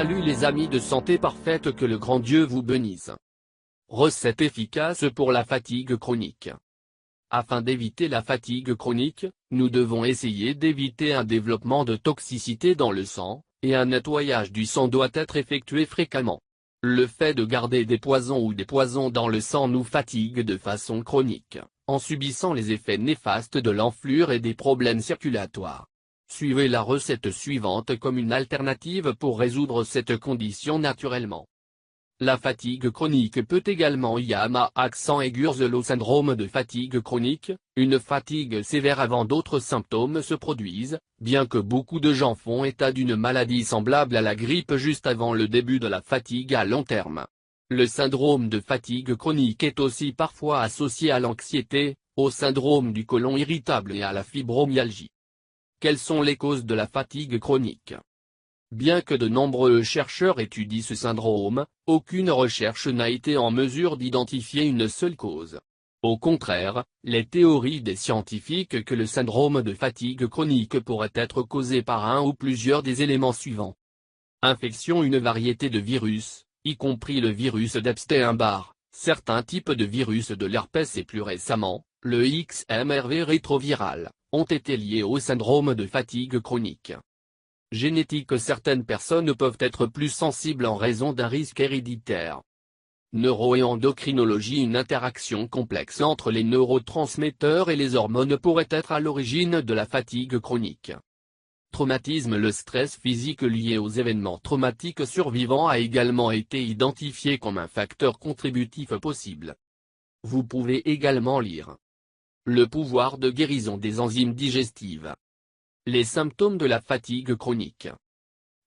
Salut les amis de Santé Parfaite, que le grand Dieu vous bénisse. Recette efficace pour la fatigue chronique. Afin d'éviter la fatigue chronique, nous devons essayer d'éviter un développement de toxicité dans le sang, et un nettoyage du sang doit être effectué fréquemment. Le fait de garder des poisons dans le sang nous fatigue de façon chronique, en subissant les effets néfastes de l'enflure et des problèmes circulatoires. Suivez la recette suivante comme une alternative pour résoudre cette condition naturellement. La fatigue chronique peut également y avoir accent aigu le syndrome de fatigue chronique, une fatigue sévère avant d'autres symptômes se produisent, bien que beaucoup de gens font état d'une maladie semblable à la grippe juste avant le début de la fatigue à long terme. Le syndrome de fatigue chronique est aussi parfois associé à l'anxiété, au syndrome du côlon irritable et à la fibromyalgie. Quelles sont les causes de la fatigue chronique? Bien que de nombreux chercheurs étudient ce syndrome, aucune recherche n'a été en mesure d'identifier une seule cause. Au contraire, les théories des scientifiques que le syndrome de fatigue chronique pourrait être causé par un ou plusieurs des éléments suivants. Infection. Une variété de virus, y compris le virus d'Epstein-Barr, certains types de virus de l'herpès et plus récemment, le XMRV rétroviral, ont été liés au syndrome de fatigue chronique. Génétique. Certaines personnes peuvent être plus sensibles en raison d'un risque héréditaire. Neuro- et endocrinologie. Une interaction complexe entre les neurotransmetteurs et les hormones pourrait être à l'origine de la fatigue chronique. Traumatisme. Le stress physique lié aux événements traumatiques survivants a également été identifié comme un facteur contributif possible. Vous pouvez également lire le pouvoir de guérison des enzymes digestives. Les symptômes de la fatigue chronique.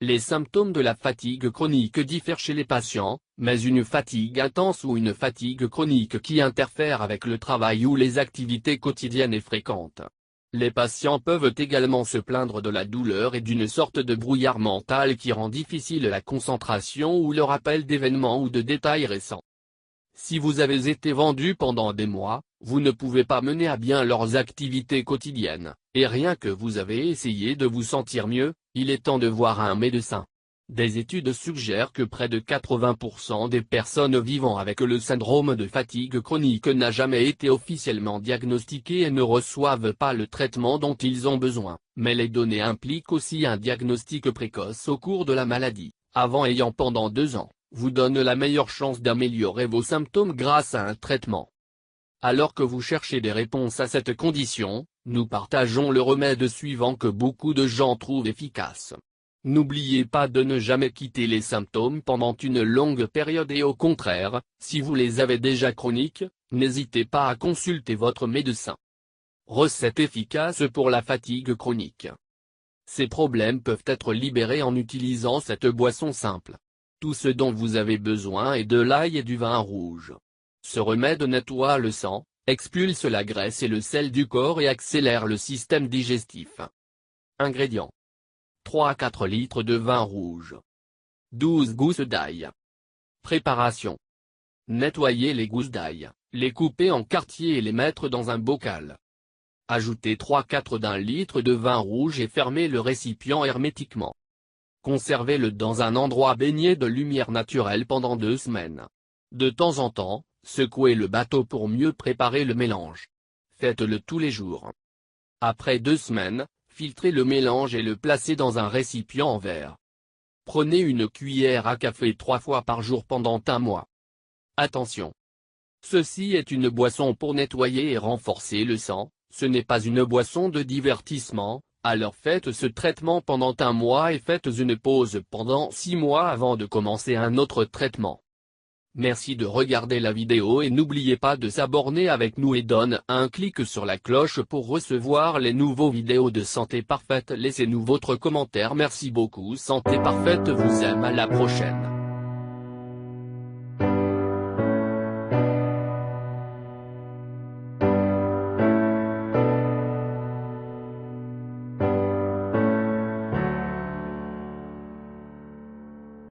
Les symptômes de la fatigue chronique diffèrent chez les patients, mais une fatigue intense ou une fatigue chronique qui interfère avec le travail ou les activités quotidiennes est fréquente. Les patients peuvent également se plaindre de la douleur et d'une sorte de brouillard mental qui rend difficile la concentration ou le rappel d'événements ou de détails récents. Si vous avez été vendu pendant des mois, vous ne pouvez pas mener à bien leurs activités quotidiennes, et rien que vous avez essayé de vous sentir mieux, il est temps de voir un médecin. Des études suggèrent que près de 80% des personnes vivant avec le syndrome de fatigue chronique n'ont jamais été officiellement diagnostiquées et ne reçoivent pas le traitement dont ils ont besoin, mais les données impliquent aussi un diagnostic précoce au cours de la maladie, avant et pendant 2 ans, vous donne la meilleure chance d'améliorer vos symptômes grâce à un traitement. Alors que vous cherchez des réponses à cette condition, nous partageons le remède suivant que beaucoup de gens trouvent efficace. N'oubliez pas de ne jamais quitter les symptômes pendant une longue période et au contraire, si vous les avez déjà chroniques, n'hésitez pas à consulter votre médecin. Recette efficace pour la fatigue chronique. Ces problèmes peuvent être libérés en utilisant cette boisson simple. Tout ce dont vous avez besoin est de l'ail et du vin rouge. Ce remède nettoie le sang, expulse la graisse et le sel du corps et accélère le système digestif. Ingrédients. 3 à 4 litres de vin rouge. 12 gousses d'ail. Préparation. Nettoyer les gousses d'ail, les couper en quartiers et les mettre dans un bocal. Ajoutez 3/4 d'un litre de vin rouge et fermez le récipient hermétiquement. Conservez-le dans un endroit baigné de lumière naturelle pendant 2 semaines. De temps en temps, secouez le bateau pour mieux préparer le mélange. Faites-le tous les jours. Après 2 semaines, filtrez le mélange et le placez dans un récipient en verre. Prenez une cuillère à café 3 fois par jour pendant 1 mois. Attention! Ceci est une boisson pour nettoyer et renforcer le sang, ce n'est pas une boisson de divertissement. Alors faites ce traitement pendant 1 mois et faites une pause pendant 6 mois avant de commencer un autre traitement. Merci de regarder la vidéo et n'oubliez pas de s'abonner avec nous et donne un clic sur la cloche pour recevoir les nouveaux vidéos de Santé Parfaite. Laissez-nous votre commentaire. Merci beaucoup. Santé Parfaite vous aime. À la prochaine.